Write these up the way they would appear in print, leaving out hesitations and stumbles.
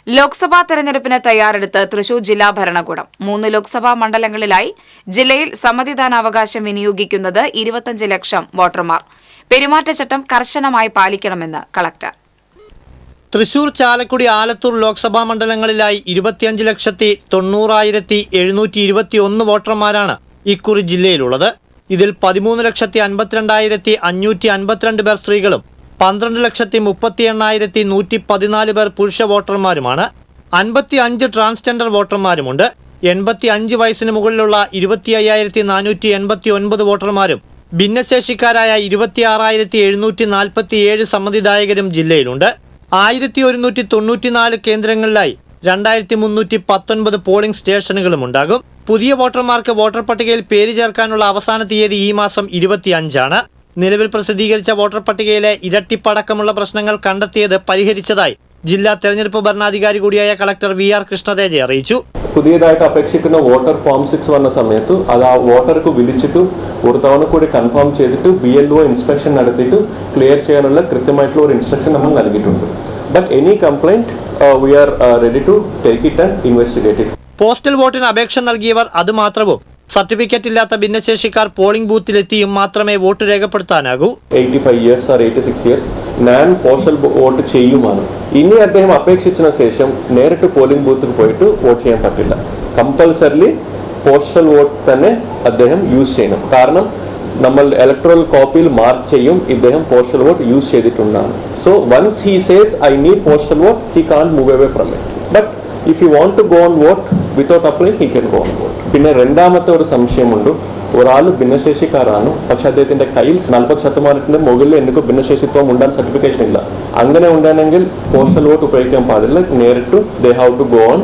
ലോക്സഭാ തെരഞ്ഞെടുപ്പിന് തയ്യാറെടുത്ത് തൃശൂർ ജില്ലാ ഭരണകൂടം 3 ലോക്സഭാ മണ്ഡലങ്ങളിലായി ജില്ലയിൽ സമ്മതിദാനാവകാശം വിനിയോഗിക്കുന്നത് 25 ലക്ഷം വോട്ടർമാർ. പെരുമാറ്റച്ചട്ടം കർശനമായി പാലിക്കണമെന്ന് കളക്ടർ. തൃശൂർ, ചാലക്കുടി, ആലത്തൂർ ലോക്സഭാ മണ്ഡലങ്ങളിലായി 25,90,721 വോട്ടർമാരാണ് ഇക്കുറി ജില്ലയിലുള്ളത്. ഇതിൽ 13,52,552 പേർ സ്ത്രീകളും 12,38,114 പേർ പുരുഷ വോട്ടർമാരുമാണ്. 55 ട്രാൻസ്ജെൻഡർ വോട്ടർമാരുമുണ്ട്. 85 വയസ്സിന് മുകളിലുള്ള 25,489 വോട്ടർമാരും ഭിന്നശേഷിക്കാരായ 26,747 സമ്മതിദായകരും ജില്ലയിലുണ്ട്. 1,194 കേന്ദ്രങ്ങളിലായി 2,319 പോളിംഗ് സ്റ്റേഷനുകളും ഉണ്ടാകും. പുതിയ വോട്ടർമാർക്ക് വോട്ടർ പട്ടികയിൽ പേര് ചേർക്കാനുള്ള അവസാന തീയതി ഈ മാസം 25 നിലവിൽ പ്രസിദ്ധീകരിച്ച വോട്ടർ പട്ടികയിലെ ഇരട്ടിപ്പടക്കമുള്ള പ്രശ്നങ്ങൾ കണ്ടെത്തിയത് പരിഹരിച്ചതായി ജില്ലാ തെരഞ്ഞെടുപ്പ് ഭരണാധികാരി കൂടിയായ കളക്ടർ VR കൃഷ്ണതേജ അറിയിച്ചു. പുതിയതായിട്ട് അപേക്ഷിക്കുന്ന വോട്ടർ ഫോം 6 വന്ന സമയത്ത് അത് ആ വോട്ടർക്ക് വിളിച്ചിട്ട് ഒരു തവണ കൂടി കൺഫേം ചെയ്തിട്ട് BLO ഇൻസ്പെക്ഷൻ നടത്തിയിട്ട് ക്ലിയർ ചെയ്യാനുള്ള കൃത്യമായിട്ടുള്ള ഒരു ഇൻസ്ട്രക്ഷൻ നമ്മൾ നൽകിയിട്ടുണ്ട്. But any complaint we are ready to take it and investigate it. Postal വോട്ടിന് അപേക്ഷ നൽകിയവർ അത് മാത്രവും സർട്ടിഫിക്കറ്റ് ഇല്ലാത്ത ഭിന്നശേഷിക്കാർ പോളിംഗ് ബൂത്തിലെത്തിയും മാത്രമേ വോട്ട് രേഖപ്പെടുത്താനാകൂ. 85 years or 86 years ഞാൻ പോസ്റ്റൽ വോട്ട് ചെയ്യുമാണ്. ഇനി അദ്ദേഹം അപേക്ഷിച്ചതിന് ശേഷം നേരിട്ട് പോളിംഗ് ബൂത്തിൽ പോയിട്ട് വോട്ട് ചെയ്യാൻ പറ്റില്ല. കമ്പൽസറിലി പോസ്റ്റൽ വോട്ട് തന്നെ അദ്ദേഹം യൂസ് ചെയ്യണം. കാരണം നമ്മൾ ഇലക്ട്രൽ കോപ്പിയിൽ മാർക്ക് ചെയ്യും ഇദ്ദേഹം പോസ്റ്റൽ വോട്ട് യൂസ് ചെയ്തിട്ടുണ്ടാണ്. So once he says I need postal vote he can't move away from it. But if you want to go on vote without apply he can go on vote. പിന്നെ രണ്ടാമത്തെ ഒരു സംശയമുണ്ട്. ഒരാൾ ഭിന്നശേഷിക്കാരാണ്, പക്ഷെ അദ്ദേഹത്തിന്റെ കയ്യിൽ 40% മുകളിൽ എനിക്ക് ഭിന്നശേഷിത്വം ഉണ്ടാൻ സർട്ടിഫിക്കേഷൻ ഇല്ല. അങ്ങനെ ഉണ്ടാണെങ്കിൽ പോസ്റ്റൽ വോട്ട് ഉപയോഗിക്കാൻ പാടില്ല. നേരിട്ട് they have to go on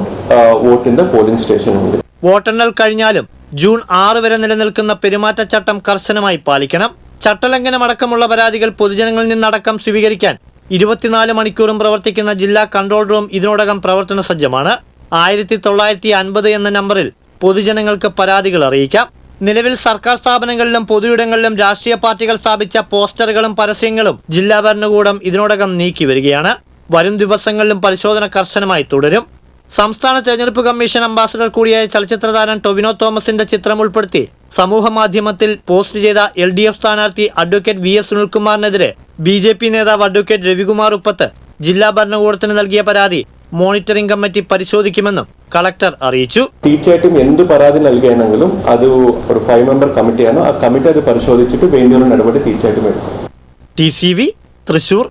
vote in the polling station ഉണ്ട്. വോട്ടെണ്ണൽ കഴിഞ്ഞാലും ജൂൺ 6 വരെ നിലനിൽക്കുന്ന പെരുമാറ്റച്ചട്ടം കർശനമായി പാലിക്കണം. ചട്ടലംഘനമടക്കമുള്ള പരാതികൾ പൊതുജനങ്ങളിൽ നിന്നടക്കം സ്വീകരിക്കാൻ 24 മണിക്കൂറും പ്രവർത്തിക്കുന്ന ജില്ലാ കൺട്രോൾ റൂം ഇതിനോടകം പ്രവർത്തന സജ്ജമാണ്. 1950 എന്ന നമ്പറിൽ പൊതുജനങ്ങൾക്ക് പരാതികൾ അറിയിക്കാം. നിലവിൽ സർക്കാർ സ്ഥാപനങ്ങളിലും പൊതുയിടങ്ങളിലും രാഷ്ട്രീയ പാർട്ടികൾ സ്ഥാപിച്ച പോസ്റ്ററുകളും പരസ്യങ്ങളും ജില്ലാ ഭരണകൂടം ഇതിനോടകം നീക്കി വരികയാണ്. വരും ദിവസങ്ങളിലും പരിശോധന കർശനമായി തുടരും. സംസ്ഥാന തെരഞ്ഞെടുപ്പ് കമ്മീഷൻ അംബാസഡർ കൂടിയായ ചലച്ചിത്രതാരം ടൊവിനോ തോമസിന്റെ ചിത്രം ഉൾപ്പെടുത്തി സമൂഹ മാധ്യമത്തിൽ പോസ്റ്റ് ചെയ്ത LDF സ്ഥാനാർത്ഥി അഡ്വക്കേറ്റ് VS സുനിൽകുമാറിനെതിരെ BJP നേതാവ് അഡ്വക്കേറ്റ് രവികുമാർ ഉപ്പത്ത് ജില്ലാ ഭരണകൂടത്തിന് നൽകിയ പരാതി മോണിറ്ററിംഗ് കമ്മിറ്റി പരിശോധിക്കുമെന്നും കളക്ടർ അറിയിച്ചു. തീർച്ചയായിട്ടും എന്ത് പരാതി നൽകുകയാണെങ്കിലും അത് ഒരു 5 member കമ്മിറ്റിയാണ്. ആ കമ്മിറ്റി അത് പരിശോധിച്ചിട്ട് വേണ്ടിയുള്ള നടപടി തീർച്ചയായിട്ടും എടുക്കും. TCV തൃശൂർ.